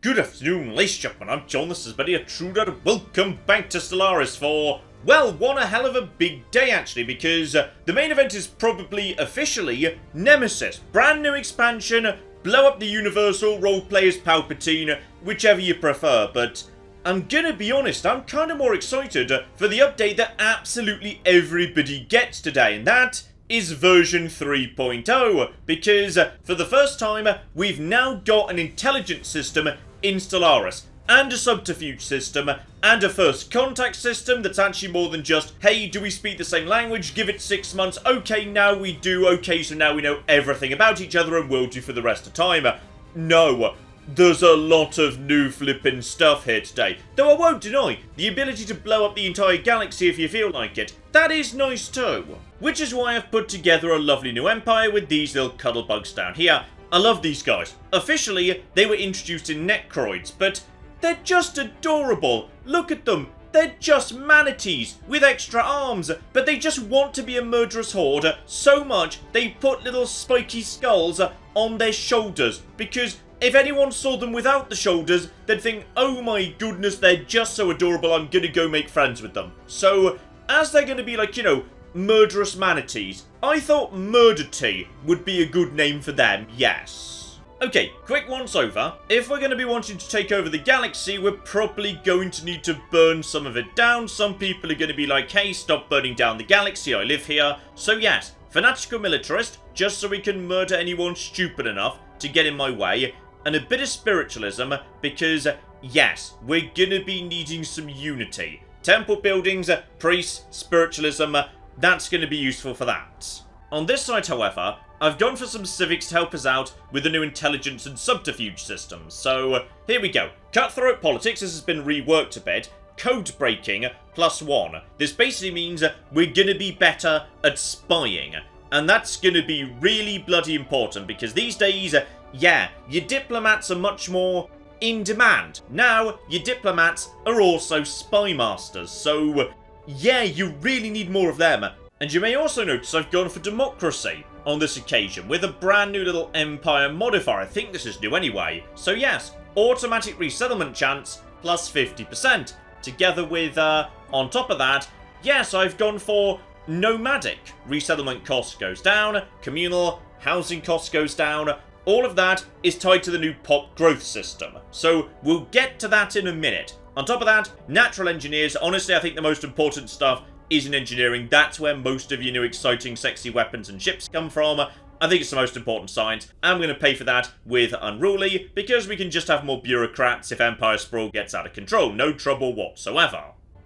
Good afternoon, ladies and gentlemen, I'm John, this is Buddy, a Truder. Welcome back to Stellaris for, well, one a hell of a big day actually, because the main event is probably officially Nemesis. Brand new expansion, blow up the Universal, roleplay as Palpatine, whichever you prefer, but I'm gonna be honest, I'm kinda more excited for the update that absolutely everybody gets today, and that is version 3.0, because for the first time, we've now got an intelligence system in Stellaris, and a subterfuge system, and a first contact system that's actually more than just, hey, do we speak the same language, give it 6 months, okay, now we do, okay, so now we know everything about each other and will do for the rest of time. No, there's a lot of new flippin' stuff here today, though I won't deny, the ability to blow up the entire galaxy if you feel like it, that is nice too. Which is why I've put together a lovely new empire with these little cuddle bugs down here. I love these guys. Officially, they were introduced in Necroids, but they're just adorable. Look at them. They're just manatees with extra arms, but they just want to be a murderous horde so much they put little spiky skulls on their shoulders, because if anyone saw them without the shoulders, they'd think, oh my goodness, they're just so adorable, I'm gonna go make friends with them. So, as they're gonna be like, you know, murderous manatees, I thought Murder Tea would be a good name for them, yes. Okay, quick once over. If we're going to be wanting to take over the galaxy, we're probably going to need to burn some of it down. Some people are going to be like, hey, stop burning down the galaxy, I live here. So yes, fanatical militarist, just so we can murder anyone stupid enough to get in my way. And a bit of spiritualism, because yes, we're going to be needing some unity. Temple buildings, priests, spiritualism, that's going to be useful for that. On this side, however, I've gone for some civics to help us out with the new intelligence and subterfuge systems. So, here we go. Cutthroat Politics, this has been reworked a bit. Code breaking, +1. This basically means we're going to be better at spying. And that's going to be really bloody important, because these days, yeah, your diplomats are much more in demand. Now, your diplomats are also spy masters, so yeah, you really need more of them. And you may also notice I've gone for democracy on this occasion, with a brand new little empire modifier. I think this is new anyway. So yes, automatic resettlement chance plus 50%. Together with, on top of that, yes, I've gone for nomadic. Resettlement cost goes down, communal, housing cost goes down. All of that is tied to the new pop growth system. So we'll get to that in a minute. On top of that, natural engineers. Honestly, I think the most important stuff is in engineering. That's where most of your new exciting, sexy weapons and ships come from. I think it's the most important science. I'm going to pay for that with Unruly, because we can just have more bureaucrats if Empire Sprawl gets out of control. No trouble whatsoever.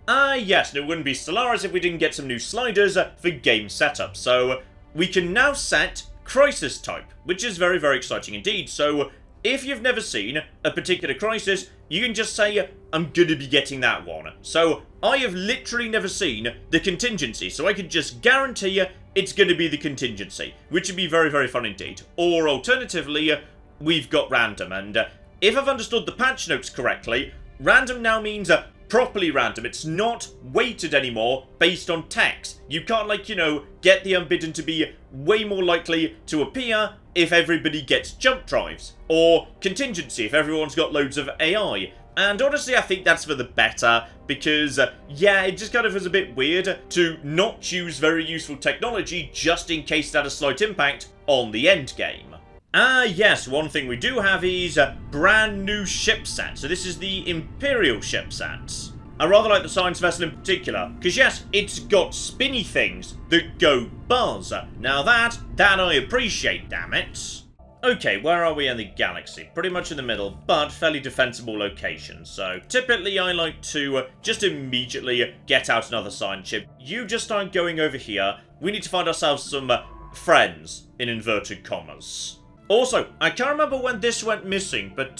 Yes, and it wouldn't be Stellaris if we didn't get some new sliders for game setup. So we can now set crisis type, which is very, very exciting indeed. So if you've never seen a particular crisis, you can just say, I'm going to be getting that one. So I have literally never seen the contingency, so I can just guarantee you it's going to be the contingency, which would be very, very fun indeed. Or alternatively, we've got random, and if I've understood the patch notes correctly, random now means properly random. It's not weighted anymore based on text. You can't, like, you know, get the unbidden to be way more likely to appear if everybody gets jump drives, or contingency if everyone's got loads of AI. And honestly, I think that's for the better, because, yeah, it just kind of is a bit weird to not choose very useful technology just in case it had a slight impact on the end game. Yes, one thing we do have is a brand new ship set. So this is the Imperial ship set. I rather like the science vessel in particular, because yes, it's got spinny things that go buzz. Now that I appreciate, damn it. Okay, where are we in the galaxy? Pretty much in the middle, but fairly defensible location. So typically I like to just immediately get out another science ship. You just start going over here. We need to find ourselves some friends, in inverted commas. Also, I can't remember when this went missing, but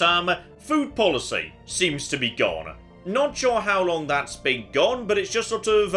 food policy seems to be gone. Not sure how long that's been gone, but it's just sort of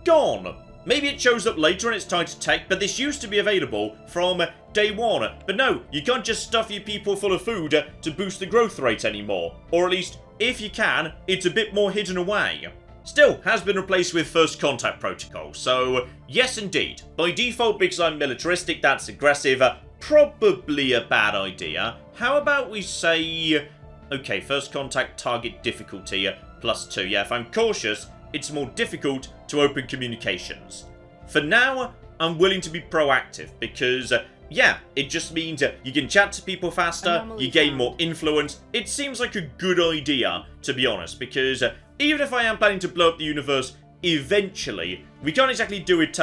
gone. Maybe it shows up later and it's tied to tech, but this used to be available from day one. But no, you can't just stuff your people full of food to boost the growth rate anymore. Or at least, if you can, it's a bit more hidden away. Still, has been replaced with First Contact Protocol, so yes indeed. By default, because I'm militaristic, that's aggressive, probably a bad idea. How about we say Okay, first contact target difficulty +2. Yeah, if I'm cautious, it's more difficult to open communications. For now, I'm willing to be proactive because, yeah, it just means you can chat to people faster, you gain more influence. It seems like a good idea, to be honest, because even if I am planning to blow up the universe eventually, we can't exactly do it,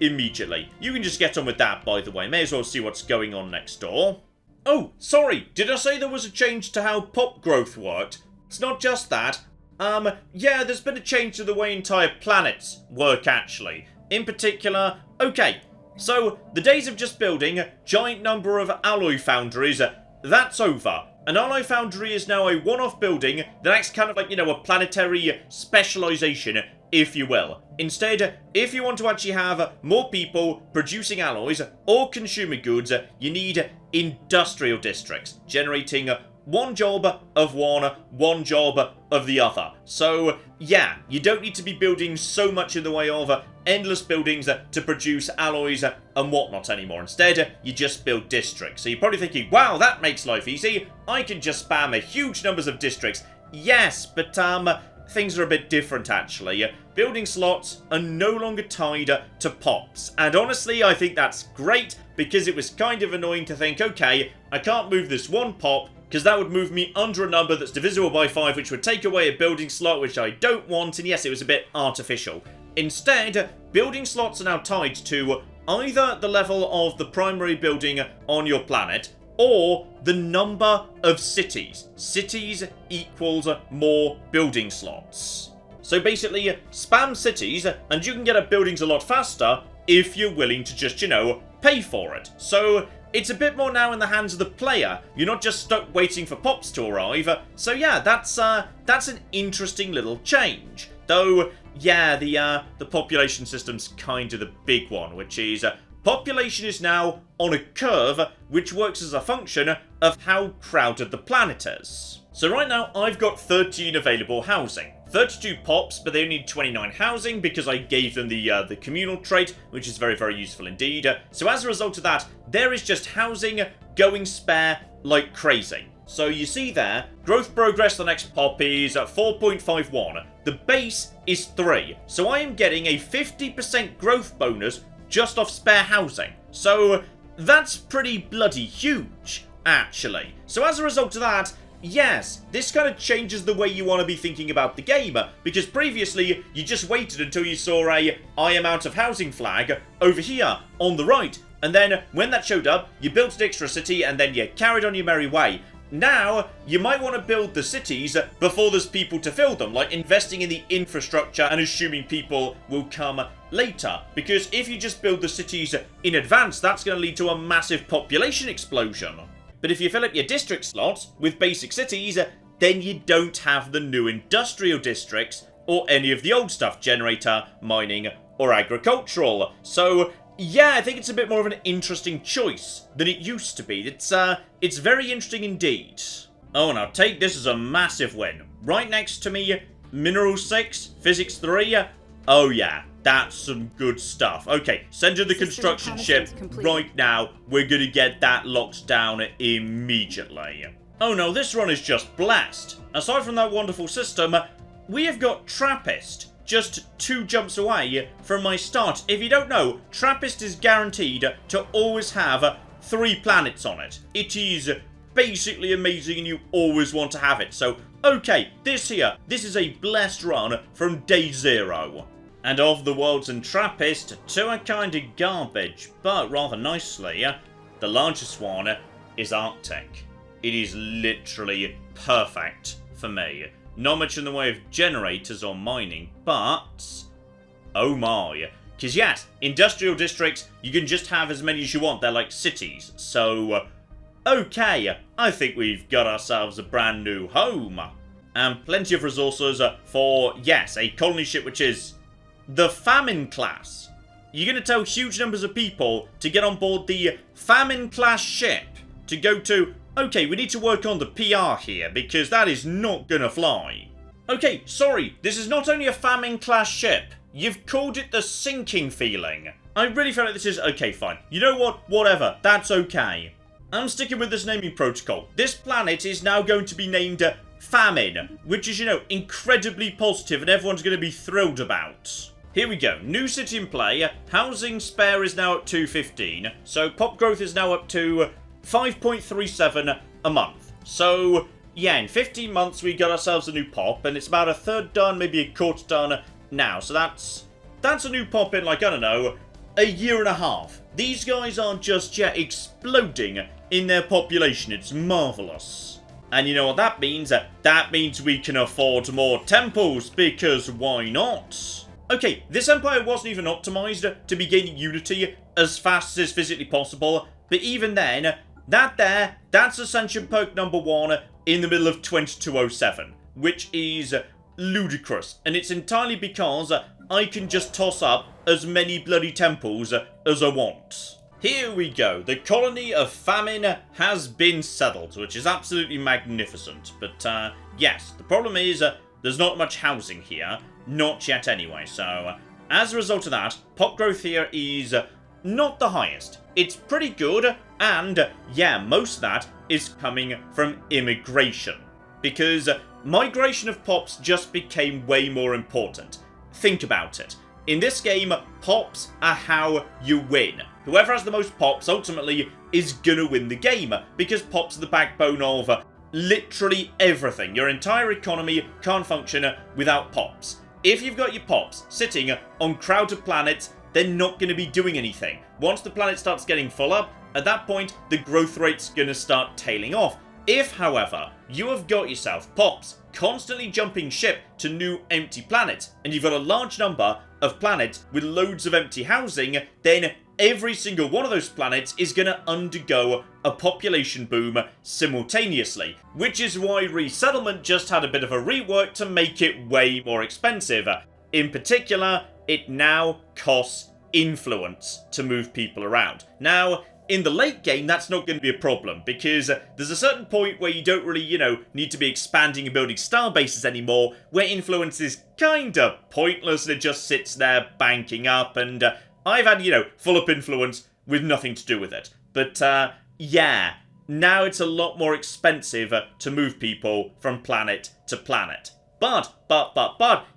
immediately. You can just get on with that, by the way. May as well see what's going on next door. Oh, sorry, did I say there was a change to how pop growth worked? It's not just that. Yeah, there's been a change to the way entire planets work, actually. In particular, okay, so the days of just building a giant number of alloy foundries, that's over. An alloy foundry is now a one-off building that acts kind of like, a planetary specialization, if you will. Instead, if you want to actually have more people producing alloys or consumer goods, you need industrial districts, generating one job of one job of the other. So, yeah, you don't need to be building so much in the way of endless buildings to produce alloys and whatnot anymore. Instead, you just build districts. So you're probably thinking, wow, that makes life easy. I can just spam a huge numbers of districts. Yes, but things are a bit different, actually. Building slots are no longer tied to pops. And honestly, I think that's great, because it was kind of annoying to think, okay, I can't move this one pop, because that would move me under a number that's divisible by 5, which would take away a building slot, which I don't want, and yes, it was a bit artificial. Instead, building slots are now tied to either the level of the primary building on your planet, or the number of cities. Cities equals more building slots. So basically, spam cities, and you can get up buildings a lot faster if you're willing to just, pay for it. So it's a bit more now in the hands of the player. You're not just stuck waiting for pops to arrive. So yeah, that's an interesting little change. Though, yeah, the population system's kind of the big one, which is population is now on a curve, which works as a function of how crowded the planet is. So right now, I've got 13 available housing. 32 pops, but they only need 29 housing because I gave them the communal trait, which is very, very useful indeed. So as a result of that, there is just housing going spare like crazy. So you see there, growth progress, the next pop is at 4.51. The base is 3. So I am getting a 50% growth bonus just off spare housing. So that's pretty bloody huge, actually. So as a result of that, yes, this kind of changes the way you want to be thinking about the game, because previously you just waited until you saw a I am out of housing flag over here on the right, and then when that showed up, you built an extra city and then you carried on your merry way. Now, you might want to build the cities before there's people to fill them, like investing in the infrastructure and assuming people will come later. Because if you just build the cities in advance, that's going to lead to a massive population explosion. But if you fill up your district slots with basic cities, then you don't have the new industrial districts or any of the old stuff, generator, mining, or agricultural. So yeah, I think it's a bit more of an interesting choice than it used to be. It's very interesting indeed. Oh, now take this as a massive win. Right next to me, Mineral 6, Physics 3. Oh yeah, that's some good stuff. Okay, send in the construction ship right now. We're gonna get that locked down immediately. Oh no, this run is just blessed. Aside from that wonderful system, we have got Trappist. Just 2 jumps away from my start. If you don't know, Trappist is guaranteed to always have 3 planets on it. It is basically amazing and you always want to have it. So, okay, this is a blessed run from day 0. And of the worlds in Trappist, 2 are kinda garbage, but rather nicely, the largest one is Arctic. It is literally perfect for me. Not much in the way of generators or mining, but oh my. Because yes, industrial districts, you can just have as many as you want. They're like cities. So, okay, I think we've got ourselves a brand new home. And plenty of resources for, yes, a colony ship which is the Famine class. You're going to tell huge numbers of people to get on board the Famine class ship to go to... Okay, we need to work on the PR here, because that is not gonna fly. Okay, sorry, this is not only a famine-class ship. You've called it the sinking feeling. I really feel like this is... Okay, fine. You know what? Whatever. That's okay. I'm sticking with this naming protocol. This planet is now going to be named Famine, which is, incredibly positive and everyone's going to be thrilled about. Here we go. New city in play. Housing spare is now at 215. So pop growth is now up to 5.37 a month. So, yeah, in 15 months we got ourselves a new pop, and it's about a third done, maybe a quarter done now. So that's a new pop in, like, I don't know, a year and a half. These guys are just, exploding in their population. It's marvellous. And you know what that means? That means we can afford more temples, because why not? Okay, this empire wasn't even optimised to be gaining unity as fast as physically possible, but even then, that's Ascension perk number 1 in the middle of 2207, which is ludicrous, and it's entirely because I can just toss up as many bloody temples as I want. Here we go, the colony of Famine has been settled, which is absolutely magnificent, but yes, the problem is there's not much housing here, not yet anyway, so as a result of that, pop growth here is not the highest. It's pretty good, and yeah, most of that is coming from immigration, because migration of pops just became way more important. Think about it. In this game, pops are how you win. Whoever has the most pops ultimately is gonna win the game, because pops are the backbone of literally everything. Your entire economy can't function without pops. If you've got your pops sitting on crowded planets, they're not going to be doing anything. Once the planet starts getting full up, at that point, the growth rate's going to start tailing off. If, however, you have got yourself pops constantly jumping ship to new empty planets, and you've got a large number of planets with loads of empty housing, then every single one of those planets is going to undergo a population boom simultaneously, which is why resettlement just had a bit of a rework to make it way more expensive. In particular, it now costs influence to move people around. Now, in the late game, that's not going to be a problem, because there's a certain point where you don't really, need to be expanding and building star bases anymore, where influence is kinda pointless and it just sits there banking up, and I've had, full up influence with nothing to do with it. But, yeah, now it's a lot more expensive to move people from planet to planet. But,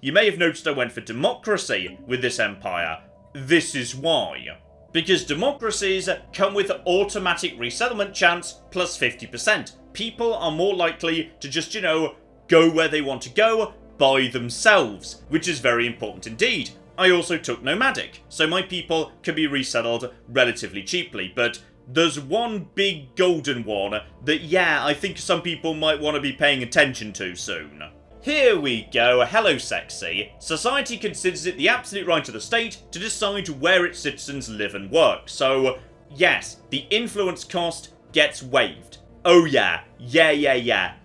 you may have noticed I went for democracy with this empire. This is why. Because democracies come with automatic resettlement chance plus 50%. People are more likely to just, go where they want to go by themselves, which is very important indeed. I also took nomadic, so my people can be resettled relatively cheaply, but there's one big golden one that, yeah, I think some people might want to be paying attention to soon. Here we go, hello sexy. Society considers it the absolute right of the state to decide where its citizens live and work. So, yes, the influence cost gets waived. Oh yeah,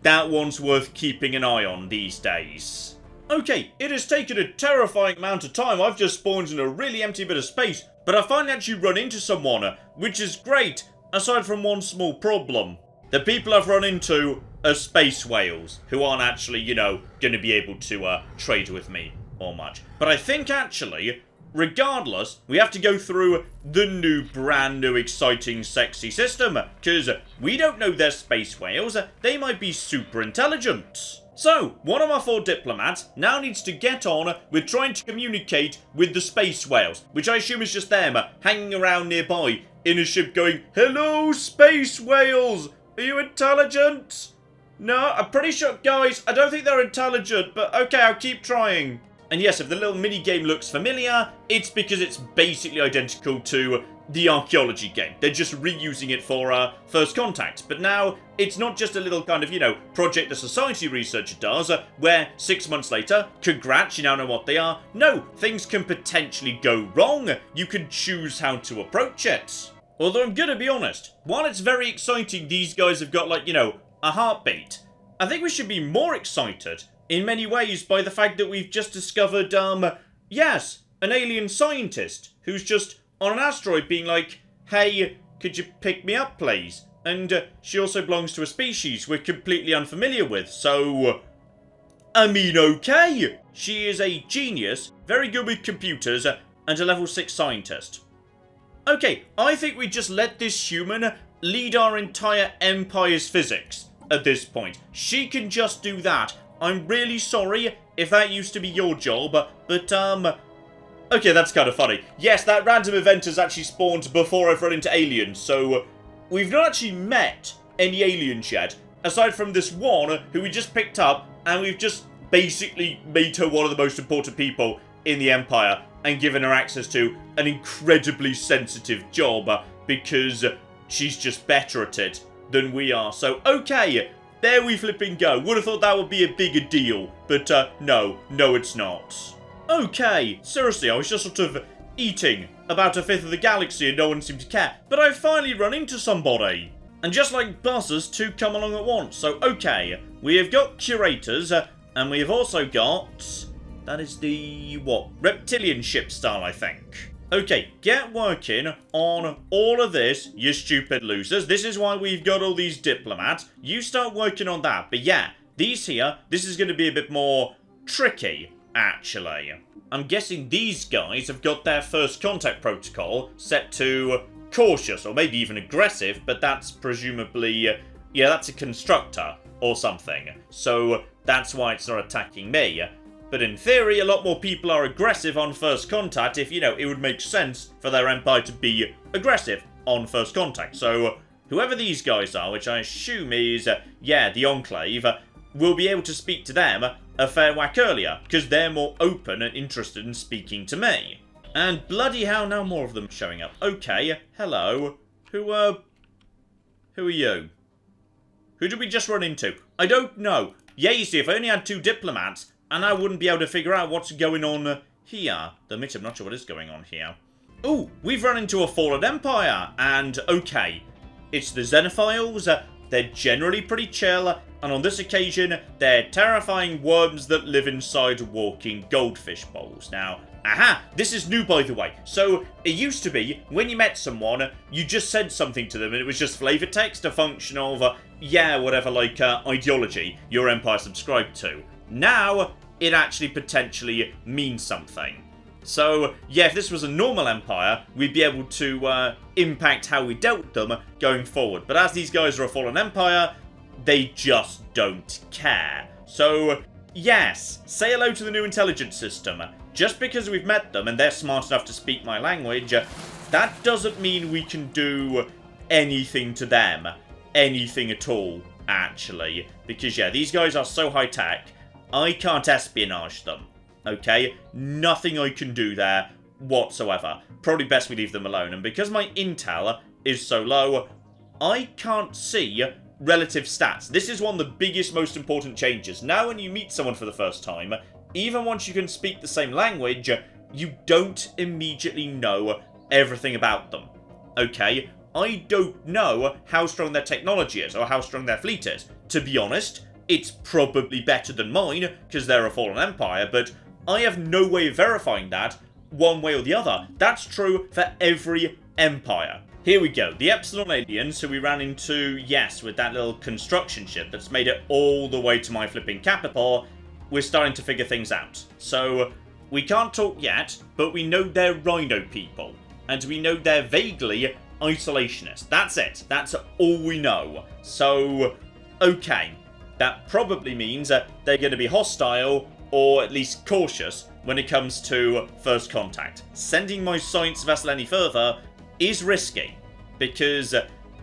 that one's worth keeping an eye on these days. Okay, it has taken a terrifying amount of time. I've just spawned in a really empty bit of space, but I finally actually run into someone, which is great, aside from one small problem. The people I've run into are space whales, who aren't actually, going to be able to trade with me or much. But I think actually, regardless, we have to go through the brand new exciting sexy system, because we don't know they're space whales, they might be super intelligent. So, one of our 4 diplomats now needs to get on with trying to communicate with the space whales, which I assume is just them hanging around nearby in a ship going, "Hello, space whales! Are you intelligent?" No, I'm pretty sure, guys, I don't think they're intelligent, but okay, I'll keep trying. And yes, if the little mini-game looks familiar, it's because it's basically identical to the archaeology game. They're just reusing it for First Contact. But now, it's not just a little kind of, project the society researcher does, where 6 months later, congrats, you now know what they are. No, things can potentially go wrong. You can choose how to approach it. Although I'm gonna be honest, while it's very exciting these guys have got, like, a heartbeat, I think we should be more excited, in many ways, by the fact that we've just discovered, yes, an alien scientist who's just on an asteroid being like, "Hey, could you pick me up, please?" And she also belongs to a species we're completely unfamiliar with, so I mean, okay. She is a genius, very good with computers, and a level 6 scientist. Okay, I think we just let this human lead our entire empire's physics at this point. She can just do that. I'm really sorry if that used to be your job, but, okay, that's kind of funny. Yes, that random event has actually spawned before I've run into aliens, so we've not actually met any aliens yet, aside from this one who we just picked up, and we've just basically made her one of the most important people in the Empire and given her access to an incredibly sensitive job because she's just better at it than we are. So, okay, there we flipping go. Would have thought that would be a bigger deal, but no, it's not. Okay, seriously, I was just sort of eating about a fifth of the galaxy and no one seemed to care, but I've finally run into somebody. And just like buzzers, two come along at once. So, okay, we have got curators, and we have also got... that is the, what? Reptilian ship style, I think. Okay, get working on all of this, you stupid losers. This is why we've got all these diplomats. You start working on that. But yeah, these here, this is going to be a bit more tricky, actually. I'm guessing these guys have got their first contact protocol set to cautious, or maybe even aggressive, but that's presumably, yeah, that's a constructor or something. So that's why it's not attacking me. But in theory, a lot more people are aggressive on first contact if, you know, it would make sense for their empire to be aggressive on first contact. So whoever these guys are, which I assume is, yeah, the Enclave, will be able to speak to them a fair whack earlier, because they're more open and interested in speaking to me. And bloody hell, now more of them showing up. Okay, hello. Who are you? Who did we just run into? I don't know. Yeah, you see, if I only had 2 diplomats, and I wouldn't be able to figure out what's going on here. Though, admit, I'm not sure what is going on here. Ooh, we've run into a fallen empire, and okay, it's the Xenophiles. They're generally pretty chill, and on this occasion, they're terrifying worms that live inside walking goldfish bowls. Now, aha, this is new, by the way. So, it used to be, when you met someone, you just said something to them, and it was just flavor text, a function of, yeah, whatever, like, ideology your empire subscribed to. Now, it actually potentially means something. So, yeah, if this was a normal empire, we'd be able to impact how we dealt with them going forward. But as these guys are a fallen empire, they just don't care. So, yes, say hello to the new intelligence system. Just because we've met them and they're smart enough to speak my language, that doesn't mean we can do anything to them. Anything at all, actually. Because, yeah, these guys are so high-tech, I can't espionage them, okay? Nothing I can do there whatsoever. Probably best we leave them alone. And because my intel is so low, I can't see relative stats. This is one of the biggest, most important changes. Now when you meet someone for the first time, even once you can speak the same language, you don't immediately know everything about them, okay? I don't know how strong their technology is or how strong their fleet is. To be honest, it's probably better than mine, because they're a fallen empire, but I have no way of verifying that one way or the other. That's true for every empire. Here we go, the Epsilon Aliens, who we ran into, yes, with that little construction ship that's made it all the way to my flipping capital. We're starting to figure things out. So, we can't talk yet, but we know they're rhino people. And we know they're vaguely isolationist. That's it. That's all we know. So, okay. That probably means they're going to be hostile, or at least cautious, when it comes to first contact. Sending my science vessel any further is risky, because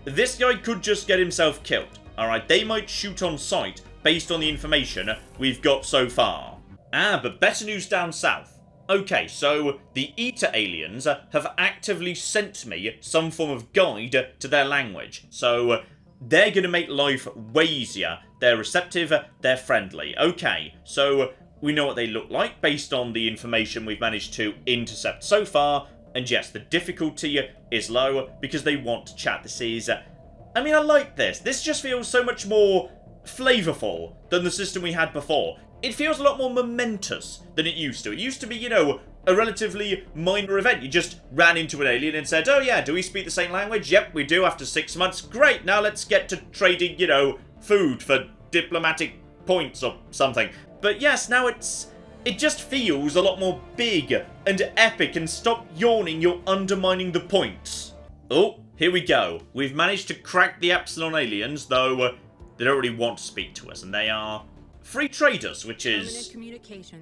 this guy could just get himself killed. Alright, they might shoot on sight based on the information we've got so far. But better news down south. Okay, so the Eta aliens have actively sent me some form of guide to their language. So they're going to make life way easier. They're receptive, they're friendly. Okay, so we know what they look like based on the information we've managed to intercept so far. And yes, the difficulty is low because they want to chat. This is... I mean, I like this. This just feels so much more flavorful than the system we had before. It feels a lot more momentous than it used to. It used to be, you know, a relatively minor event. You just ran into an alien and said, oh yeah, do we speak the same language? Yep, we do after 6 months. Great, now let's get to trading, you know, food for diplomatic points or something. But yes, now it just feels a lot more big and epic, and stop yawning, you're undermining the points. Oh, here we go. We've managed to crack the Epsilon Aliens, though they don't really want to speak to us, and they are free traders, which is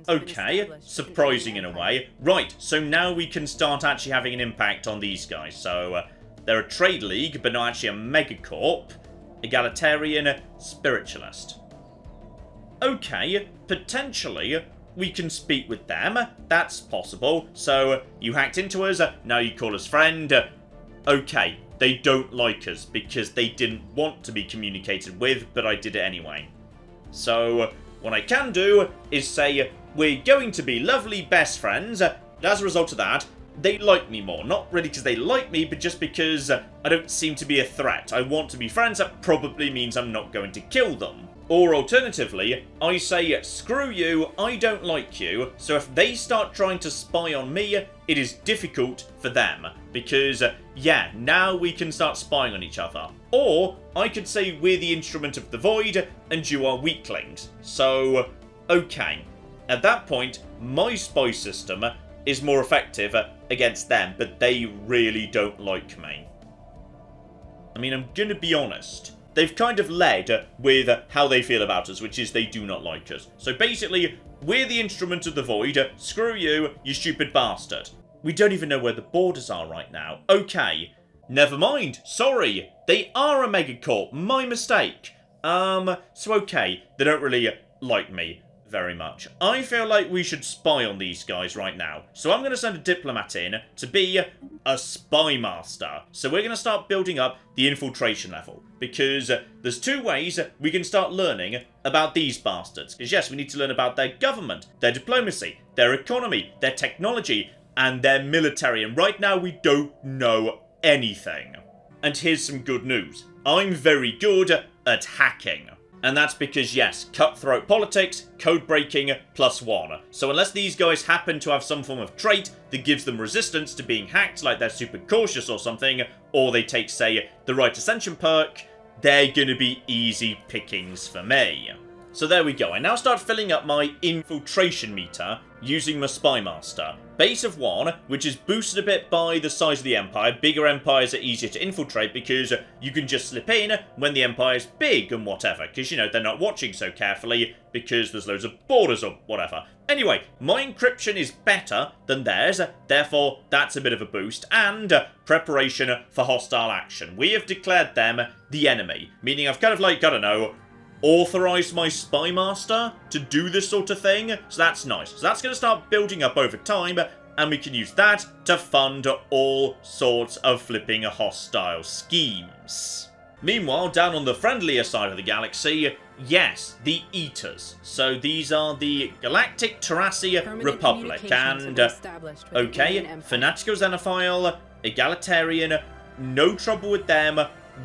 okay, surprising in a way. Right, so now we can start actually having an impact on these guys. So they're a trade league, but not actually a megacorp. Egalitarian spiritualist. Okay, potentially we can speak with them. That's possible. So you hacked into us, now you call us friend. Okay, they don't like us because they didn't want to be communicated with, but I did it anyway. So what I can do is say we're going to be lovely best friends. As a result of that, they like me more. Not really because they like me, but just because I don't seem to be a threat. I want to be friends. That probably means I'm not going to kill them. Or alternatively, I say, screw you, I don't like you, so if they start trying to spy on me, it is difficult for them. Because, yeah, now we can start spying on each other. Or, I could say we're the instrument of the void, and you are weaklings. So, okay. At that point, my spy system is more effective against them, but they really don't like me. I mean, I'm gonna be honest. They've kind of led with how they feel about us, which is they do not like us. So basically, we're the instrument of the void. Screw you, you stupid bastard. We don't even know where the borders are right now. Okay, never mind. Sorry, they are a megacorp. My mistake. So okay, they don't really like me very much. I feel like we should spy on these guys right now. So I'm going to send a diplomat in to be a spy master. So we're going to start building up the infiltration level. Because there's two ways we can start learning about these bastards. Because yes, we need to learn about their government, their diplomacy, their economy, their technology, and their military. And right now we don't know anything. And here's some good news. I'm very good at hacking. And that's because, yes, Cutthroat Politics, code breaking, +1. So unless these guys happen to have some form of trait that gives them resistance to being hacked, like they're super cautious or something, or they take, say, the right ascension perk, they're gonna be easy pickings for me. So there we go. I now start filling up my infiltration meter using my Spy Master. Base of 1, which is boosted a bit by the size of the Empire. Bigger empires are easier to infiltrate because you can just slip in when the Empire's big and whatever. Because, you know, they're not watching so carefully because there's loads of borders or whatever. Anyway, my encryption is better than theirs. Therefore, that's a bit of a boost. And preparation for hostile action. We have declared them the enemy. Meaning I've kind of like, I don't know, authorised my Spy Master to do this sort of thing, so that's nice. So that's going to start building up over time, and we can use that to fund all sorts of flipping hostile schemes. Meanwhile, down on the friendlier side of the galaxy, yes, the Eaters. So these are the Galactic Terrassi Republic, and, okay, fanatical xenophile, egalitarian, no trouble with them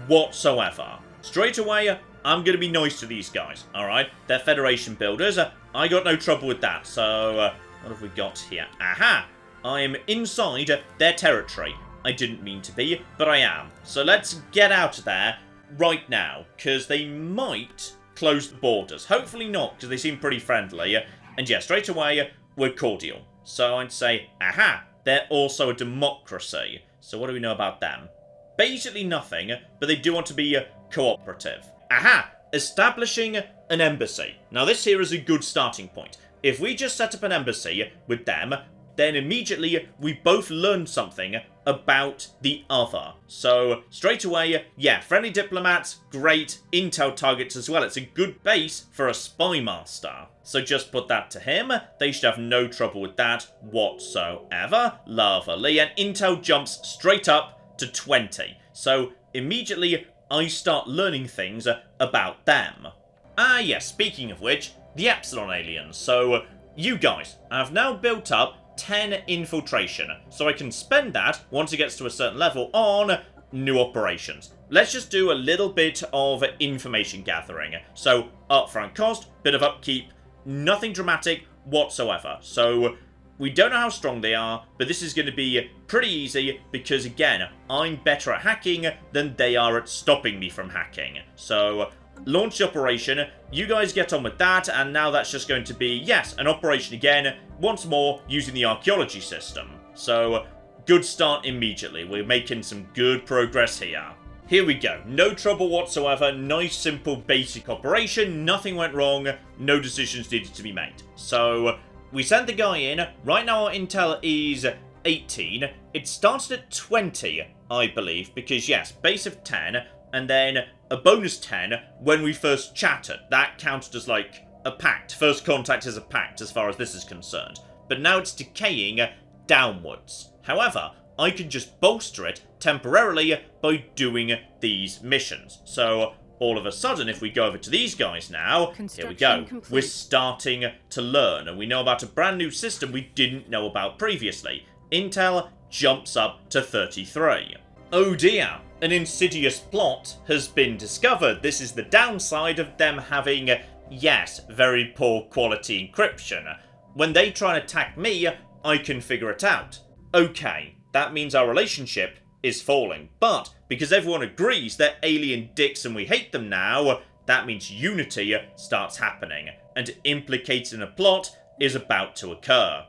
whatsoever. Straight away, I'm going to be nice to these guys, alright? They're Federation builders. I got no trouble with that. So, what have we got here? Aha! I am inside their territory. I didn't mean to be, but I am. So let's get out of there right now, because they might close the borders. Hopefully not, because they seem pretty friendly. And yeah, straight away, we're cordial. So I'd say, aha! They're also a democracy. So what do we know about them? Basically nothing, but they do want to be cooperative. Aha! Establishing an embassy. Now this here is a good starting point. If we just set up an embassy with them, then immediately we both learn something about the other. So straight away, yeah, friendly diplomats, great, intel targets as well. It's a good base for a spy master. So just put that to him. They should have no trouble with that whatsoever. Lovely. And intel jumps straight up to 20. So immediately I start learning things about them. Ah yes, speaking of which, the Epsilon Aliens. So, you guys have now built up 10 infiltration. So I can spend that, once it gets to a certain level, on new operations. Let's just do a little bit of information gathering. So, upfront cost, bit of upkeep, nothing dramatic whatsoever. So, we don't know how strong they are, but this is going to be pretty easy because, again, I'm better at hacking than they are at stopping me from hacking. So, launch the operation, you guys get on with that, and now that's just going to be, yes, an operation again, once more, using the archaeology system. So, good start immediately. We're making some good progress here. Here we go. No trouble whatsoever. Nice, simple, basic operation. Nothing went wrong. No decisions needed to be made. So, we sent the guy in. Right now our intel is 18. It started at 20, I believe, because yes, base of 10, and then a bonus 10 when we first chatted. That counted as like a pact. First contact is a pact as far as this is concerned. But now it's decaying downwards. However, I can just bolster it temporarily by doing these missions. So, all of a sudden, if we go over to these guys now, here we go. Complete. We're starting to learn, and we know about a brand new system we didn't know about previously. Intel jumps up to 33. Oh dear, an insidious plot has been discovered. This is the downside of them having, yes, very poor quality encryption. When they try and attack me, I can figure it out. Okay, that means our relationship is falling. But, because everyone agrees they're alien dicks and we hate them now, that means unity starts happening. And implicated in a plot is about to occur.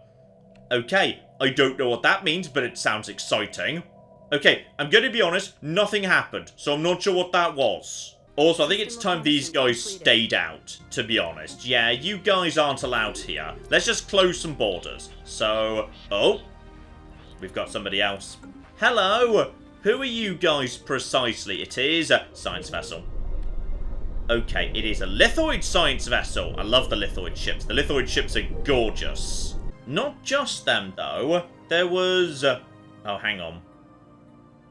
Okay, I don't know what that means, but it sounds exciting. Okay, I'm going to be honest, nothing happened, so I'm not sure what that was. Also, I think it's time these guys stayed out, to be honest. Yeah, you guys aren't allowed here. Let's just close some borders. So, oh, we've got somebody else. Hello, who are you guys precisely? It is a science vessel. Okay, it is a lithoid science vessel. I love the lithoid ships. The lithoid ships are gorgeous. Not just them, though. There was... oh, hang on.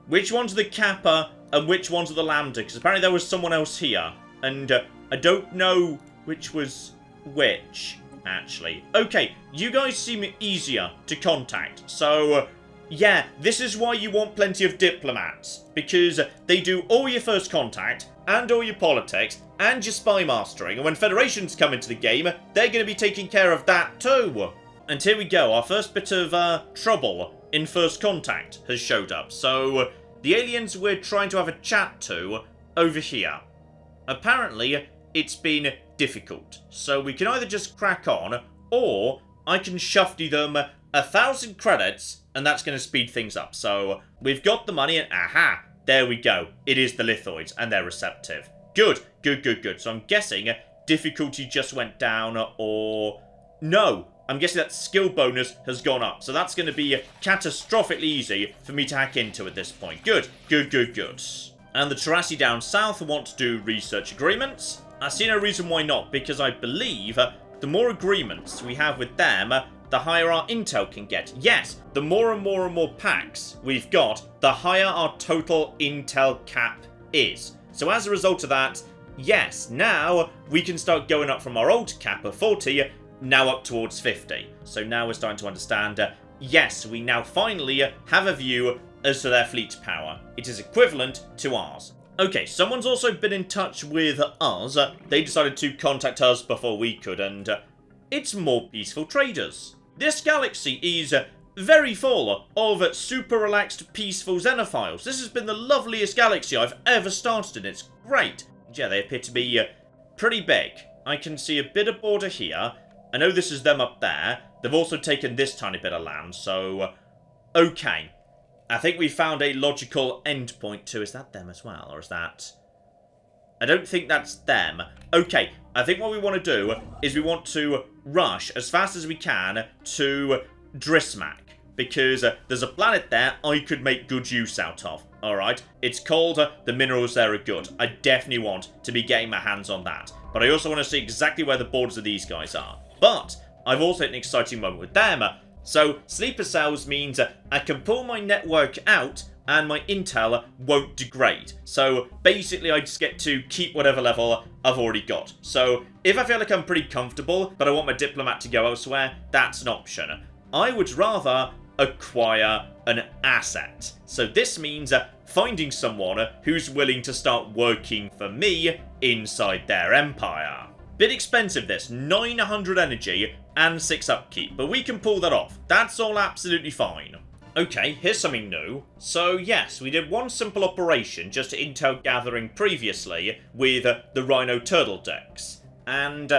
Which one's the Kappa and which one's the Lambda? Because apparently there was someone else here. And I don't know which was which, actually. Okay, you guys seem easier to contact. So, yeah, this is why you want plenty of diplomats. Because they do all your first contact, and all your politics, and your spy mastering. And when Federations come into the game, they're going to be taking care of that too. And here we go, our first bit of trouble in First Contact has showed up. So, the aliens we're trying to have a chat to over here. Apparently, it's been difficult. So we can either just crack on, or I can shufty them 1,000 credits, and that's going to speed things up. So, we've got the money, and aha, there we go. It is the lithoids, and they're receptive. Good, good, good, good. So I'm guessing difficulty just went down, or... no. I'm guessing that skill bonus has gone up. So that's going to be catastrophically easy for me to hack into at this point. Good, good, good, good. And the Terrassi down south want to do research agreements. I see no reason why not, because I believe the more agreements we have with them, the higher our intel can get. Yes, the more and more and more packs we've got, the higher our total intel cap is. So as a result of that, yes, now we can start going up from our old cap of 40 now up towards 50. So now we're starting to understand, yes, we now finally have a view as to their fleet power. It is equivalent to ours. Okay, someone's also been in touch with us. They decided to contact us before we could, and it's more peaceful traders. This galaxy is very full of super relaxed, peaceful xenophiles. This has been the loveliest galaxy I've ever started in. It's great. Yeah, they appear to be pretty big. I can see a bit of border here. I know this is them up there. They've also taken this tiny bit of land, so... okay. I think we found a logical endpoint too. Is that them as well, or is that... I don't think that's them. Okay, I think what we want to do is we want to rush as fast as we can to Drismac, because there's a planet there I could make good use out of, alright? It's called the minerals there are good. I definitely want to be getting my hands on that. But I also want to see exactly where the borders of these guys are. But I've also had an exciting moment with them. So sleeper cells means I can pull my network out and my intel won't degrade. So basically I just get to keep whatever level I've already got. So if I feel like I'm pretty comfortable, but I want my diplomat to go elsewhere, that's an option. I would rather acquire an asset. So this means finding someone who's willing to start working for me inside their empire. Bit expensive this, 900 energy and 6 upkeep, but we can pull that off. That's all absolutely fine. Okay, here's something new. So yes, we did one simple operation, just intel gathering previously with the Rhino Turtle decks. And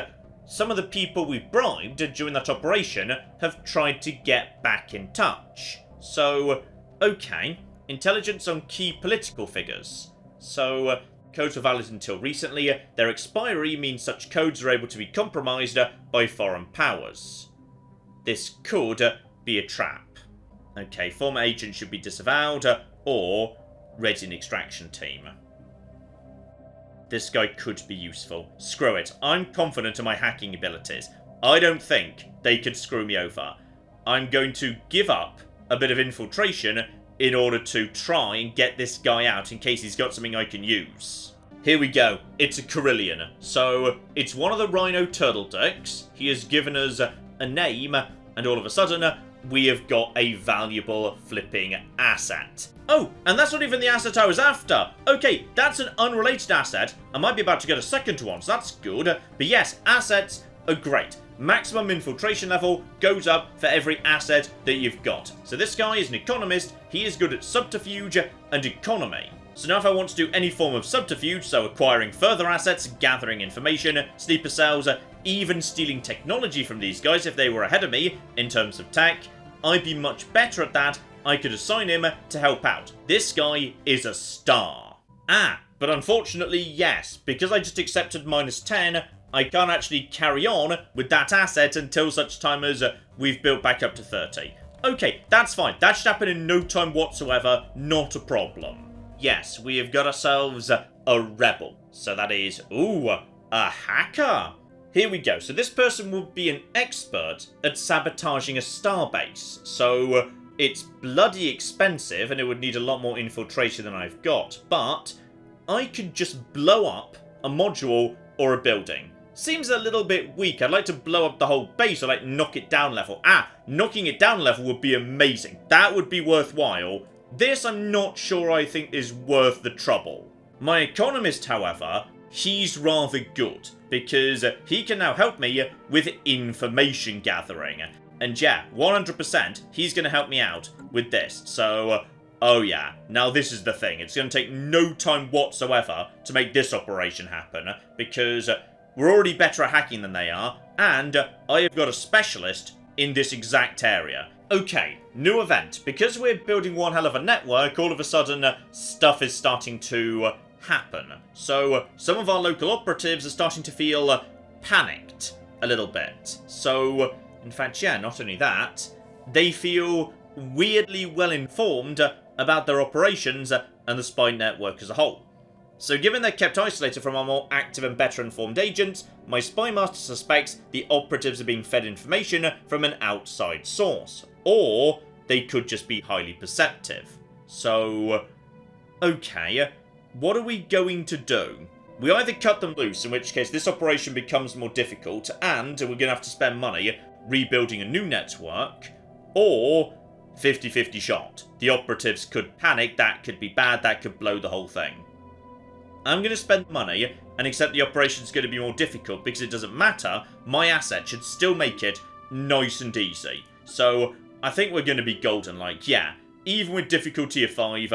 some of the people we bribed during that operation have tried to get back in touch. So Okay, intelligence on key political figures. So, codes were valid until recently. Their expiry means such codes are able to be compromised by foreign powers. This could be a trap. Okay, former agents should be disavowed, or ready an extraction team. This guy could be useful. Screw it. I'm confident in my hacking abilities. I don't think they could screw me over. I'm going to give up a bit of infiltration in order to try and get this guy out in case he's got something I can use. Here we go. It's a Carillion. So, it's one of the Rhino Turtle Decks. He has given us a name, and all of a sudden, we have got a valuable flipping asset. Oh, and that's not even the asset I was after. Okay, that's an unrelated asset. I might be about to get a second one, so that's good. But yes, assets are great. Maximum infiltration level goes up for every asset that you've got. So this guy is an economist. He is good at subterfuge and economy. So now if I want to do any form of subterfuge, so acquiring further assets, gathering information, sleeper cells, even stealing technology from these guys if they were ahead of me in terms of tech, I'd be much better at that. I could assign him to help out. This guy is a star. But unfortunately, yes, because I just accepted -10, I can't actually carry on with that asset until such time as we've built back up to 30. Okay, that's fine. That should happen in no time whatsoever. Not a problem. Yes, we have got ourselves a rebel. So that is, a hacker. Here we go. So this person would be an expert at sabotaging a starbase. So it's bloody expensive and it would need a lot more infiltration than I've got. But I could just blow up a module or a building. Seems a little bit weak. I'd like to blow up the whole base or like knock it down level. Knocking it down level would be amazing. That would be worthwhile. This I'm not sure I think is worth the trouble. My economist, however, he's rather good because he can now help me with information gathering. And yeah, 100% he's going to help me out with this. So, oh yeah, now this is the thing. It's going to take no time whatsoever to make this operation happen because we're already better at hacking than they are, and I have got a specialist in this exact area. Okay, new event. Because we're building one hell of a network, all of a sudden stuff is starting to happen. So some of our local operatives are starting to feel panicked a little bit. So, in fact, yeah, not only that, they feel weirdly well informed about their operations and the spy network as a whole. So given they're kept isolated from our more active and better informed agents, my spy master suspects the operatives are being fed information from an outside source. Or they could just be highly perceptive. So, okay, what are we going to do? We either cut them loose, in which case this operation becomes more difficult, and we're going to have to spend money rebuilding a new network, or 50-50 shot. The operatives could panic, that could be bad, that could blow the whole thing. I'm going to spend money and accept the operation's going to be more difficult because it doesn't matter. My asset should still make it nice and easy. So I think we're going to be golden. Like, yeah, even with difficulty of 5,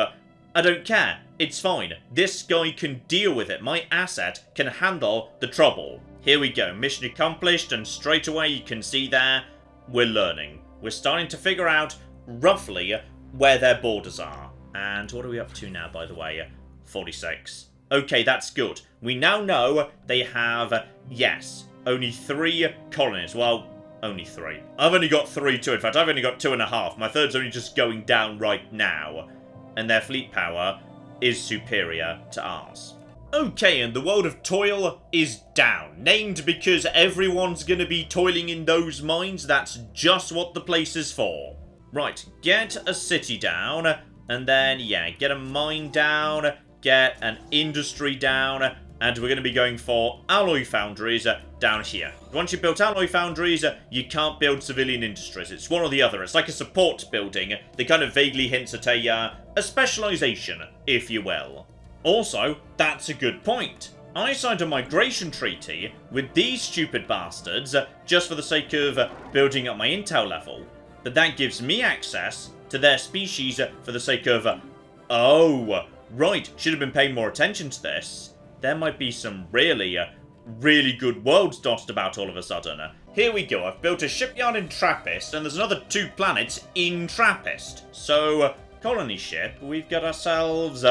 I don't care. It's fine. This guy can deal with it. My asset can handle the trouble. Here we go. Mission accomplished. And straight away you can see there, we're learning. We're starting to figure out roughly where their borders are. And what are we up to now, by the way? 46. Okay, that's good. We now know they have, yes, only 3 colonies. Well, only 3. I've only got 3 too. In fact, I've only got 2.5. My third's only just going down right now. And their fleet power is superior to ours. Okay, and the world of toil is down. Named because everyone's going to be toiling in those mines. That's just what the place is for. Right, get a city down. And then, yeah, get a mine down. Get an industry down, and we're going to be going for alloy foundries down here. Once you've built alloy foundries, you can't build civilian industries. It's one or the other. It's like a support building that kind of vaguely hints at a specialization, if you will. Also, that's a good point. I signed a migration treaty with these stupid bastards just for the sake of building up my intel level. But that gives me access to their species for the sake of... oh... right, should have been paying more attention to this. There might be some really good worlds dotted about all of a sudden. Here we go, I've built a shipyard in Trappist, and there's another 2 planets in Trappist. So, colony ship, we've got ourselves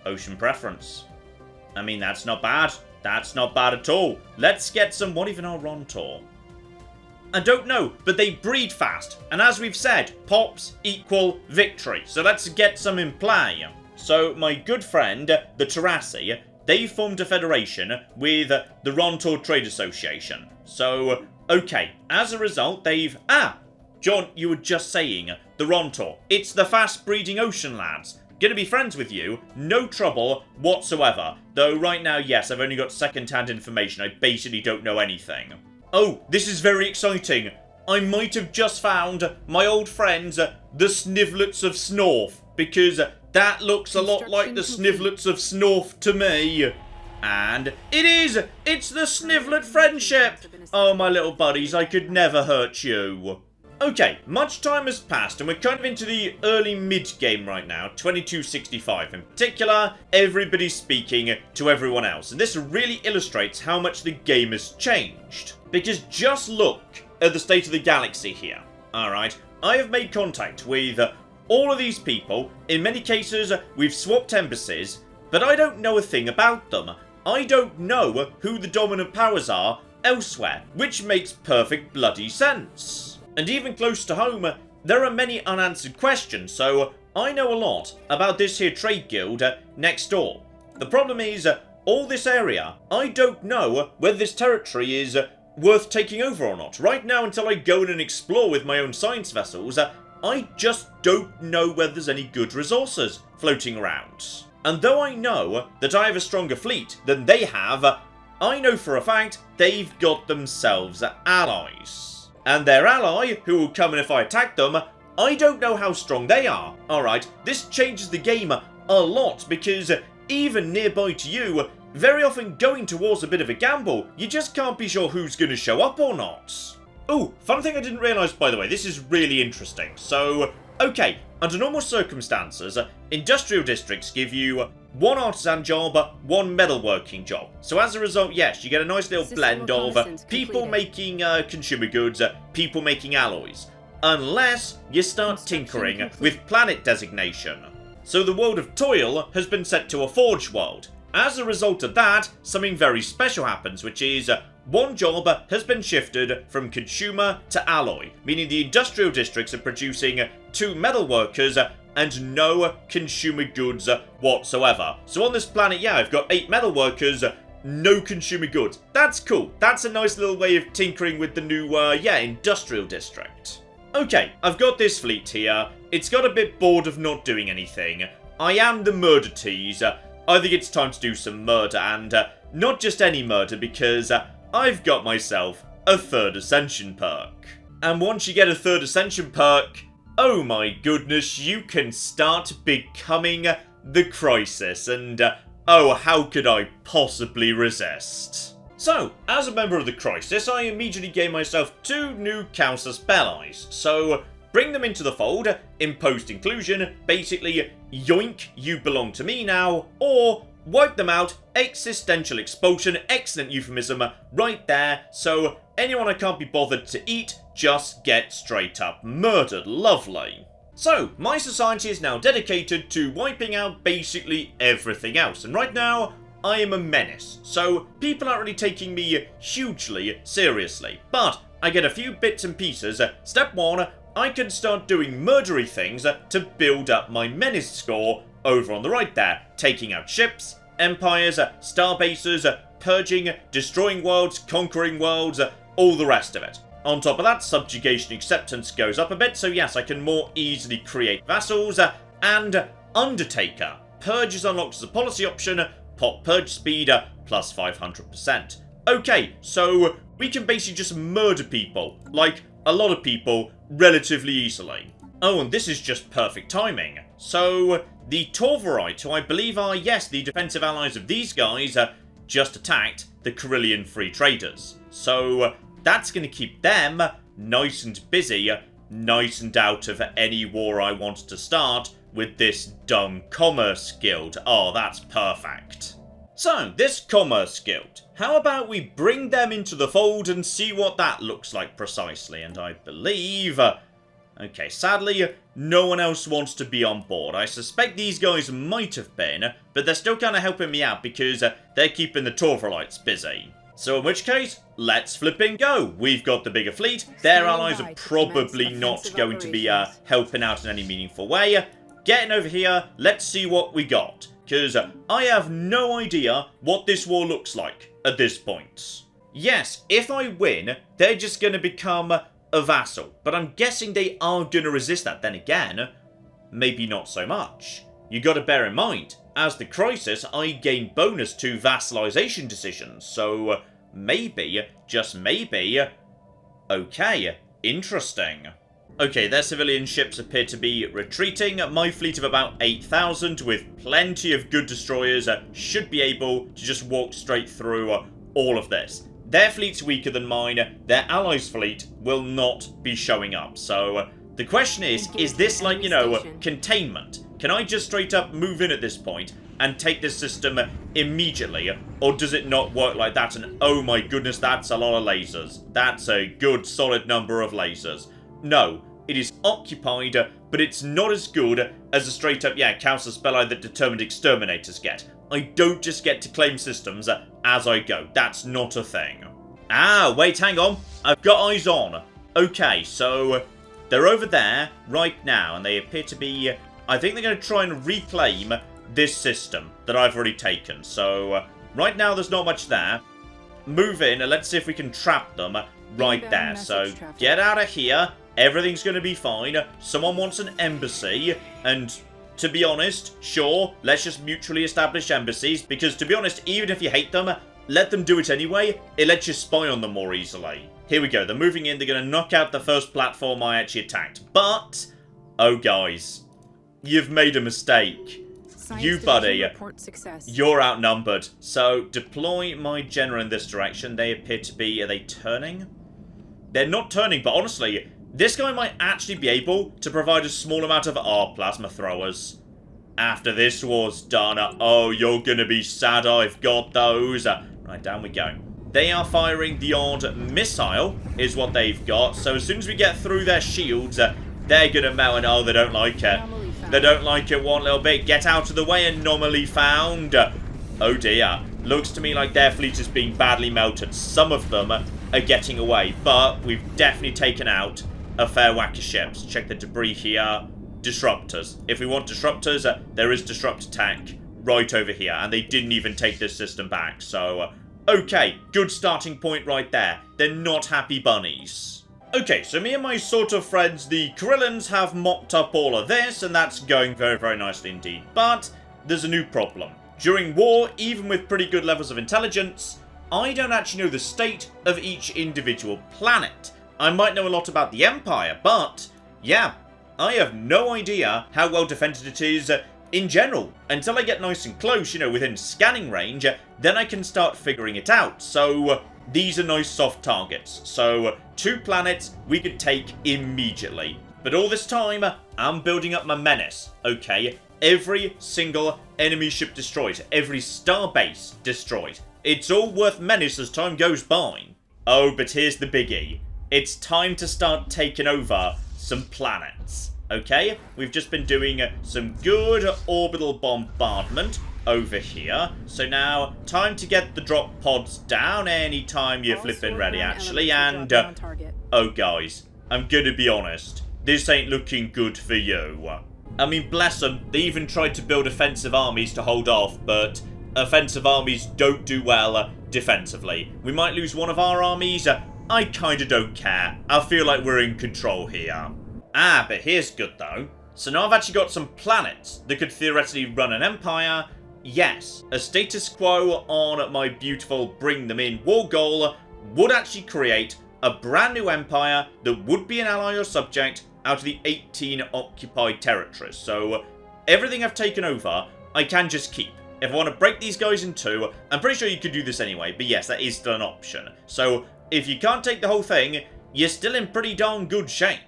ocean preference. I mean, that's not bad. That's not bad at all. Let's get some... What even are Rontor? I don't know, but they breed fast. And as we've said, pops equal victory. So let's get some in play. So my good friend, the Terrassi, they formed a federation with the Rontor Trade Association. So, okay, as a result, they've... John, you were just saying, the Rontor. It's the fast-breeding ocean lads. Gonna be friends with you, no trouble whatsoever. Though right now, yes, I've only got second-hand information. I basically don't know anything. Oh, this is very exciting. I might have just found my old friends, the Snivlets of Snorf, because that looks a lot like the Snivlets of Snorf to me. And it is! It's the Snivlet Friendship! Oh, my little buddies, I could never hurt you. Okay, much time has passed, and we're kind of into the early mid-game right now, 2265. In particular, everybody's speaking to everyone else, and this really illustrates how much the game has changed. Because just look at the state of the galaxy here, alright? I have made contact with all of these people. In many cases, we've swapped embassies, but I don't know a thing about them. I don't know who the dominant powers are elsewhere, which makes perfect bloody sense. And even close to home, there are many unanswered questions, so I know a lot about this here trade guild next door. The problem is, all this area, I don't know whether this territory is worth taking over or not. Right now, until I go in and explore with my own science vessels, I just don't know whether there's any good resources floating around. And though I know that I have a stronger fleet than they have, I know for a fact they've got themselves allies. And their ally, who will come in if I attack them, I don't know how strong they are. Alright, this changes the game a lot, because even nearby to you, very often going towards a bit of a gamble, you just can't be sure who's going to show up or not. Oh, fun thing I didn't realise, by the way, this is really interesting. So, okay, under normal circumstances, industrial districts give you one artisan job, one metalworking job. So as a result, yes, you get a nice little blend of people making consumer goods, people making alloys. Unless you start tinkering with planet designation. So the world of toil has been set to a forge world. As a result of that, something very special happens, which is one job has been shifted from consumer to alloy, meaning the industrial districts are producing 2 metalworkers and no consumer goods whatsoever. So on this planet, yeah, I've got 8 metalworkers, no consumer goods. That's cool. That's a nice little way of tinkering with the new, industrial district. Okay, I've got this fleet here. It's got a bit bored of not doing anything. I am the murder tease. I think it's time to do some murder, and not just any murder, because I've got myself a 3rd Ascension perk. And once you get a 3rd Ascension perk, oh my goodness, you can start becoming the Crisis, and oh, how could I possibly resist? So, as a member of the Crisis, I immediately gave myself 2 new Casus Bellis. So, bring them into the fold, imposed inclusion, basically, yoink, you belong to me now, or wipe them out, existential expulsion, excellent euphemism right there, so anyone I can't be bothered to eat, just get straight up murdered. Lovely. So, my society is now dedicated to wiping out basically everything else, and right now, I am a menace, so people aren't really taking me hugely seriously, but I get a few bits and pieces. Step 1, I can start doing murdery things to build up my menace score over on the right there, taking out ships, empires, star bases, purging, destroying worlds, conquering worlds, all the rest of it. On top of that, subjugation acceptance goes up a bit, so yes, I can more easily create vassals, and Undertaker. Purge is unlocked as a policy option, pop purge speed plus 500%. Okay, so we can basically just murder people, like a lot of people, relatively easily. Oh, and this is just perfect timing. So, the Torvorite, who I believe are, yes, the defensive allies of these guys, just attacked the Carillion Free Traders. So, that's going to keep them nice and busy, nice and out of any war I want to start with this dumb commerce guild. Oh, that's perfect. So, this commerce guild, how about we bring them into the fold and see what that looks like precisely? And I believe Okay, sadly, no one else wants to be on board. I suspect these guys might have been, but they're still kind of helping me out because they're keeping the Torvalites busy. So in which case, let's flipping go. We've got the bigger fleet. Their allies are probably not going to be helping out in any meaningful way. Getting over here, let's see what we got. Because I have no idea what this war looks like at this point. Yes, if I win, they're just going to become a vassal. But I'm guessing they are going to resist that. Then again, maybe not so much. You got to bear in mind, as the crisis, I gain bonus to vassalization decisions. So maybe, just maybe, okay, interesting. Okay, their civilian ships appear to be retreating. My fleet of about 8,000 with plenty of good destroyers should be able to just walk straight through all of this. Their fleet's weaker than mine. Their allies' fleet will not be showing up. So the question is this like, you know, containment? Can I just straight up move in at this point and take this system immediately? Or does it not work like that? And oh my goodness, that's a lot of lasers. That's a good solid number of lasers. No, it is occupied, but it's not as good as a straight up, Casus Belli that determined exterminators get. I don't just get to claim systems as I go. That's not a thing. Ah, wait, hang on. I've got eyes on. Okay, so they're over there right now, and they appear to be... I think they're going to try and reclaim this system that I've already taken. So right now there's not much there. Move in, and let's see if we can trap them right there. So get out of here. Everything's going to be fine. Someone wants an embassy, and to be honest, sure, let's just mutually establish embassies, because to be honest, even if you hate them, let them do it anyway. It lets you spy on them more easily. Here we go. They're moving in. They're going to knock out the first platform I actually attacked. But, oh guys, you've made a mistake. You, buddy, you're outnumbered. So, deploy my general in this direction. They appear to be... Are they turning? They're not turning, but honestly... This guy might actually be able to provide a small amount of our plasma throwers. After this war's done, oh, you're gonna be sad I've got those. Right, down we go. They are firing the odd missile, is what they've got. So as soon as we get through their shields, they're gonna melt, and oh, they don't like it. They don't like it one little bit. Get out of the way, anomaly found. Oh dear. Looks to me like their fleet is being badly melted. Some of them are getting away, but we've definitely taken out a fair whack of ships. Check the debris here. Disruptors. If we want disruptors, there is disrupt attack right over here. And they didn't even take this system back. So, okay. Good starting point right there. They're not happy bunnies. Okay, so me and my sort of friends, the Corellans, have mopped up all of this. And that's going very, very nicely indeed. But there's a new problem. During war, even with pretty good levels of intelligence, I don't actually know the state of each individual planet. I might know a lot about the Empire, but, yeah, I have no idea how well defended it is in general. Until I get nice and close, you know, within scanning range, then I can start figuring it out. So, these are nice soft targets. So, 2 planets we could take immediately. But all this time, I'm building up my menace, okay? Every single enemy ship destroyed, every star base destroyed. It's all worth menace as time goes by. Oh, but here's the biggie. It's time to start taking over some planets, okay? We've just been doing some good orbital bombardment over here. So now, time to get the drop pods down anytime you're flipping ready, actually. And, oh guys, I'm gonna be honest, this ain't looking good for you. I mean, bless them, they even tried to build offensive armies to hold off, but offensive armies don't do well defensively. We might lose one of our armies. I kinda don't care. I feel like we're in control here. Ah, but here's good though. So now I've actually got some planets that could theoretically run an empire. Yes, a status quo on my beautiful bring them in war goal would actually create a brand new empire that would be an ally or subject out of the 18 occupied territories. So everything I've taken over, I can just keep. If I want to break these guys in two, I'm pretty sure you could do this anyway, but yes, that is still an option. So if you can't take the whole thing, you're still in pretty darn good shape.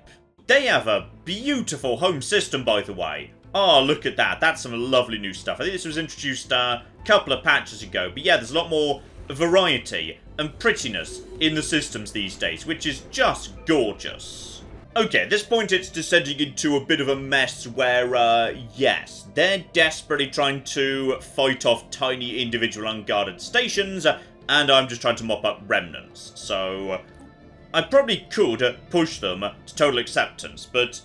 They have a beautiful home system, by the way. Oh, look at that. That's some lovely new stuff. I think this was introduced a couple of patches ago. But yeah, there's a lot more variety and prettiness in the systems these days, which is just gorgeous. Okay, at this point it's descending into a bit of a mess where, yes, they're desperately trying to fight off tiny individual unguarded stations, and I'm just trying to mop up remnants. So, I probably could push them to total acceptance, but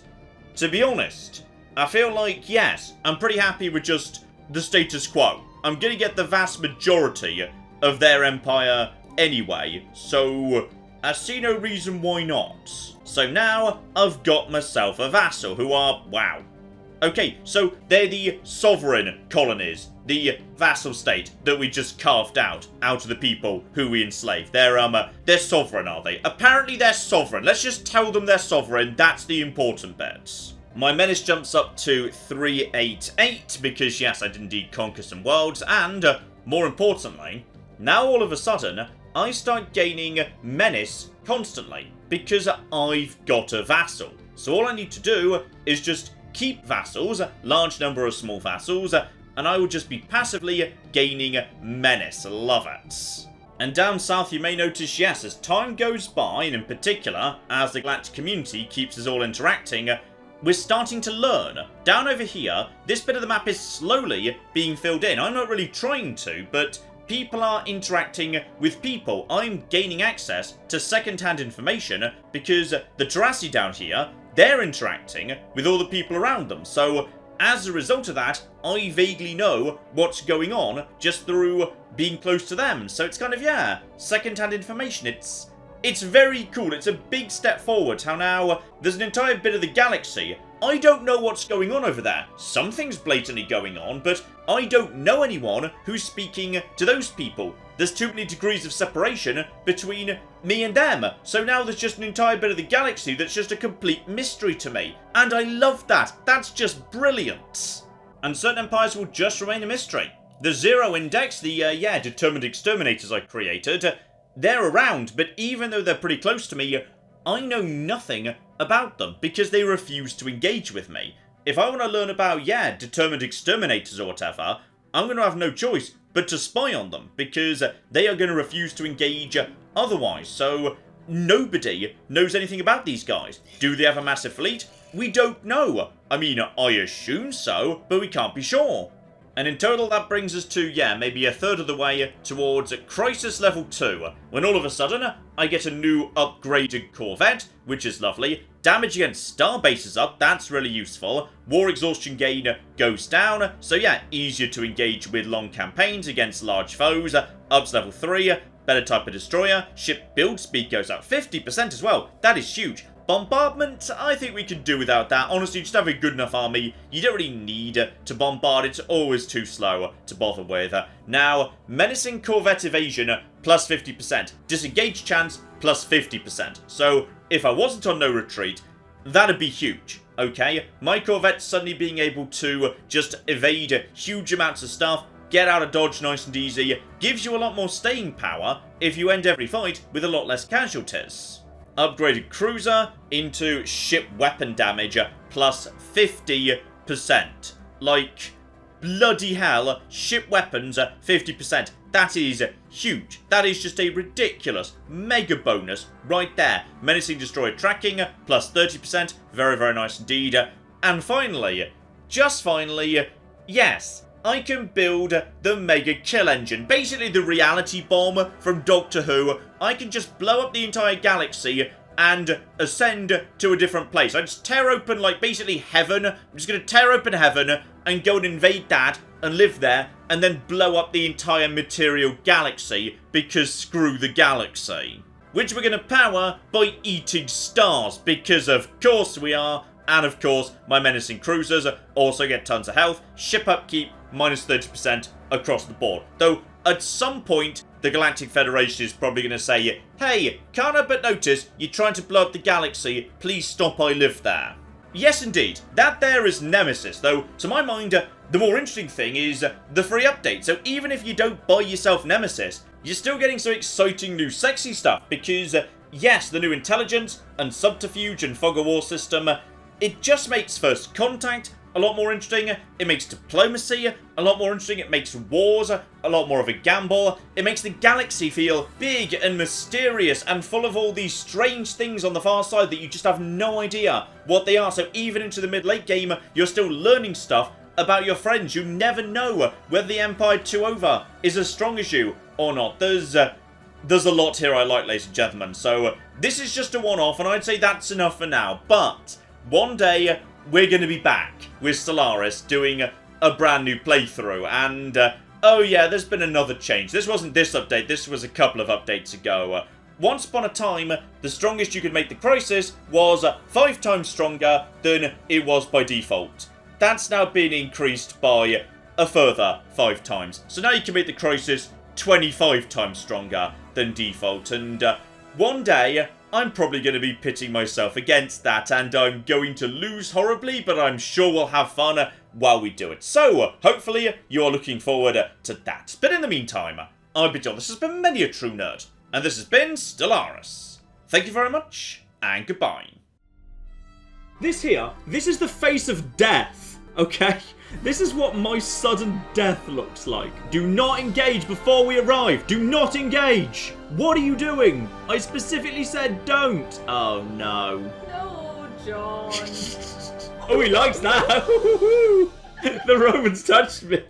to be honest, I feel like, yes, I'm pretty happy with just the status quo. I'm gonna get the vast majority of their empire anyway, so I see no reason why not. So now, I've got myself a vassal who are, wow. Okay, so they're the sovereign colonies, the vassal state that we just carved out of the people who we enslaved. They're sovereign, are they? Apparently they're sovereign. Let's just tell them they're sovereign. That's the important bit. My menace jumps up to 388 because, yes, I did indeed conquer some worlds, and, more importantly, now all of a sudden, I start gaining menace constantly because I've got a vassal. So all I need to do is just keep vassals, large number of small vassals, and I will just be passively gaining menace. Love it. And down south you may notice, yes, as time goes by, and in particular, as the galactic community keeps us all interacting, we're starting to learn. Down over here, this bit of the map is slowly being filled in. I'm not really trying to, but people are interacting with people. I'm gaining access to second-hand information because the Terrassi down here, they're interacting with all the people around them. So as a result of that, I vaguely know what's going on just through being close to them. So it's kind of, yeah, second-hand information. It's very cool. It's a big step forward how now there's an entire bit of the galaxy. I don't know what's going on over there. Something's blatantly going on, but I don't know anyone who's speaking to those people. There's too many degrees of separation between me and them. So now there's just an entire bit of the galaxy that's just a complete mystery to me. And I love that. That's just brilliant. And certain empires will just remain a mystery. The Zero Index, the, determined exterminators I created, they're around, but even though they're pretty close to me, I know nothing about them because they refuse to engage with me. If I want to learn about, determined exterminators or whatever, I'm going to have no choice but to spy on them because they are going to refuse to engage otherwise. So nobody knows anything about these guys. Do they have a massive fleet? We don't know. I mean, I assume so, but we can't be sure. And in total, that brings us to, maybe a third of the way towards Crisis Level 2, when all of a sudden, I get a new upgraded Corvette, which is lovely. Damage against star bases up, that's really useful. War exhaustion gain goes down, so easier to engage with long campaigns against large foes. Up to Level 3, better type of destroyer. Ship build speed goes up 50% as well, that is huge. Bombardment, I think we can do without that. Honestly, just have a good enough army. You don't really need to bombard. It's always too slow to bother with. Now, menacing Corvette evasion, plus 50%. Disengage chance, plus 50%. So, if I wasn't on no retreat, that'd be huge. Okay? My Corvette suddenly being able to just evade huge amounts of stuff, get out of dodge nice and easy, gives you a lot more staying power if you end every fight with a lot less casualties. Upgraded cruiser into ship weapon damage plus 50%. Like, bloody hell, ship weapons 50%. That is huge. That is just a ridiculous mega bonus right there. Menacing destroyer tracking plus 30%. Very, very nice indeed. And finally, just finally, yes, I can build the Mega Kill Engine. Basically the reality bomb from Doctor Who. I can just blow up the entire galaxy and ascend to a different place. I just tear open, like, basically heaven. I'm just going to tear open heaven and go and invade that and live there and then blow up the entire material galaxy because screw the galaxy. Which we're going to power by eating stars because of course we are. And of course, my menacing cruisers also get tons of health. Ship upkeep, minus 30% across the board. Though, at some point, the Galactic Federation is probably going to say, hey, can't help but notice you're trying to blow up the galaxy. Please stop, I live there. Yes, indeed. That there is Nemesis. Though, to my mind, the more interesting thing is the free update. So even if you don't buy yourself Nemesis, you're still getting some exciting new sexy stuff. Because, yes, the new intelligence and subterfuge and fog of war system, it just makes first contact a lot more interesting. It makes diplomacy a lot more interesting. It makes wars a lot more of a gamble. It makes the galaxy feel big and mysterious and full of all these strange things on the far side that you just have no idea what they are. So even into the mid-late game, you're still learning stuff about your friends. You never know whether the Empire 2 over is as strong as you or not. There's a lot here I like, ladies and gentlemen. So this is just a one-off, and I'd say that's enough for now. But one day we're going to be back with Stellaris doing a brand new playthrough. And oh yeah, there's been another change. This wasn't this update. This was a couple of updates ago. Once upon a time, the strongest you could make the Crisis was 5 times stronger than it was by default. That's now been increased by a further 5 times. So now you can make the Crisis 25 times stronger than default. And one day, I'm probably going to be pitting myself against that, and I'm going to lose horribly, but I'm sure we'll have fun while we do it. So, hopefully, you're looking forward to that. But in the meantime, I've been John. This has been Many a True Nerd, and this has been Stellaris. Thank you very much, and goodbye. This is the face of death, okay? This is what my sudden death looks like. Do not engage before we arrive. Do not engage. What are you doing? I specifically said don't. Oh, no. No, John. Oh, he likes that. The Romans touched me.